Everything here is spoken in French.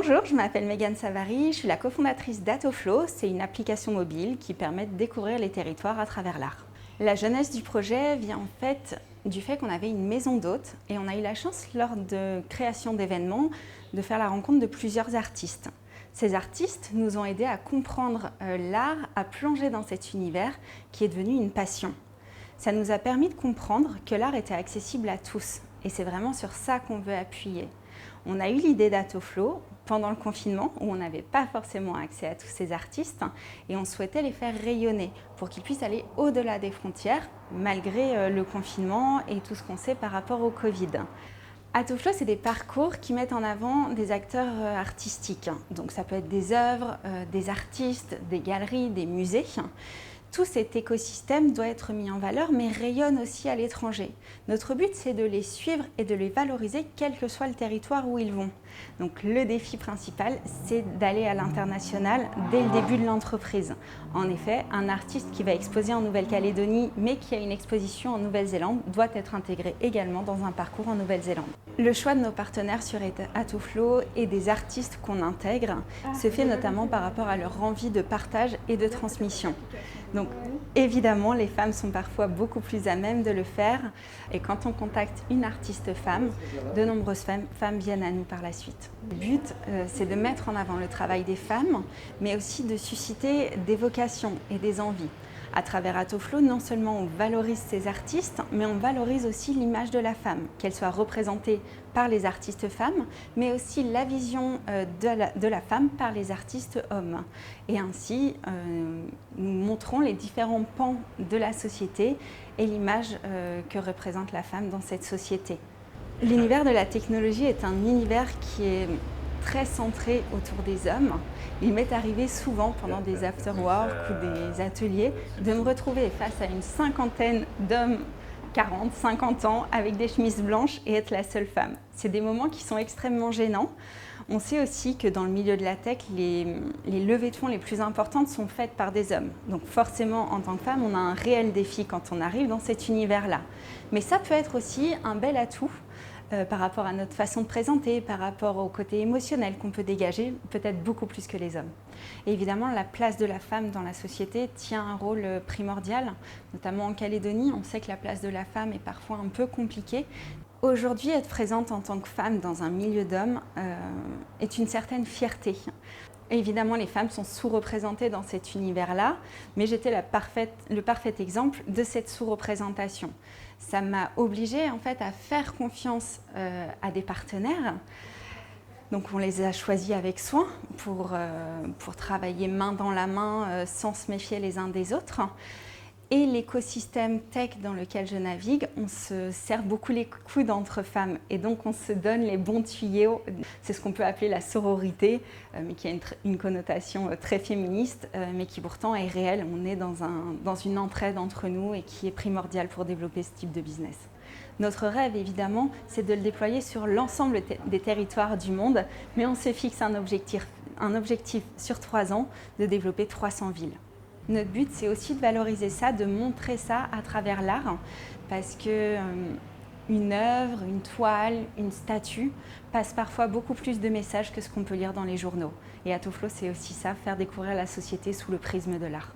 Bonjour, je m'appelle Mégane Savary, je suis la cofondatrice d'Atoflow. C'est une application mobile qui permet de découvrir les territoires à travers l'art. La jeunesse du projet vient en fait du fait qu'on avait une maison d'hôtes et on a eu la chance lors de création d'événements de faire la rencontre de plusieurs artistes. Ces artistes nous ont aidés à comprendre l'art, à plonger dans cet univers qui est devenu une passion. Ça nous a permis de comprendre que l'art était accessible à tous et c'est vraiment sur ça qu'on veut appuyer. On a eu l'idée d'Atoflow pendant le confinement où on n'avait pas forcément accès à tous ces artistes et on souhaitait les faire rayonner pour qu'ils puissent aller au-delà des frontières malgré le confinement et tout ce qu'on sait par rapport au Covid. Atoflow, c'est des parcours qui mettent en avant des acteurs artistiques. Donc ça peut être des œuvres, des artistes, des galeries, des musées. Tout cet écosystème doit être mis en valeur, mais rayonne aussi à l'étranger. Notre but, c'est de les suivre et de les valoriser, quel que soit le territoire où ils vont. Donc le défi principal, c'est d'aller à l'international dès le début de l'entreprise. En effet, un artiste qui va exposer en Nouvelle-Calédonie, mais qui a une exposition en Nouvelle-Zélande, doit être intégré également dans un parcours en Nouvelle-Zélande. Le choix de nos partenaires sur Atoflow et des artistes qu'on intègre se fait notamment par rapport à leur envie de partage et de transmission. Donc évidemment, les femmes sont parfois beaucoup plus à même de le faire et quand on contacte une artiste femme, de nombreuses femmes viennent à nous par la suite. Le but, c'est de mettre en avant le travail des femmes, mais aussi de susciter des vocations et des envies. À travers Atoflow, non seulement on valorise ces artistes, mais on valorise aussi l'image de la femme, qu'elle soit représentée par les artistes femmes, mais aussi la vision de la femme par les artistes hommes. Et ainsi, nous montrons les différents pans de la société et l'image que représente la femme dans cette société. L'univers de la technologie est un univers qui est très centré autour des hommes. Il m'est arrivé souvent pendant des after-work ou des ateliers de me retrouver face à une cinquantaine d'hommes 40, 50 ans avec des chemises blanches et être la seule femme. C'est des moments qui sont extrêmement gênants. On sait aussi que dans le milieu de la tech, les levées de fonds les plus importantes sont faites par des hommes. Donc forcément, en tant que femme, on a un réel défi quand on arrive dans cet univers-là. Mais ça peut être aussi un bel atout par rapport à notre façon de présenter, par rapport au côté émotionnel qu'on peut dégager, peut-être beaucoup plus que les hommes. Et évidemment, la place de la femme dans la société tient un rôle primordial, notamment en Calédonie. On sait que la place de la femme est parfois un peu compliquée. Aujourd'hui, être présente en tant que femme dans un milieu d'hommes est une certaine fierté. Évidemment, les femmes sont sous-représentées dans cet univers-là, mais j'étais le parfait exemple de cette sous-représentation. Ça m'a obligée en fait à faire confiance à des partenaires. Donc on les a choisis avec soin pour travailler main dans la main sans se méfier les uns des autres. Et l'écosystème tech dans lequel je navigue, on se serre beaucoup les coudes entre femmes et donc on se donne les bons tuyaux. C'est ce qu'on peut appeler la sororité, mais qui a une connotation très féministe, mais qui pourtant est réelle. On est dans une entraide entre nous et qui est primordiale pour développer ce type de business. Notre rêve, évidemment, c'est de le déployer sur l'ensemble des territoires du monde, mais on se fixe un objectif sur 3 ans de développer 300 villes. Notre but, c'est aussi de valoriser ça, de montrer ça à travers l'art, parce que une œuvre, une toile, une statue passe parfois beaucoup plus de messages que ce qu'on peut lire dans les journaux. Et Atoflow, c'est aussi ça, faire découvrir la société sous le prisme de l'art.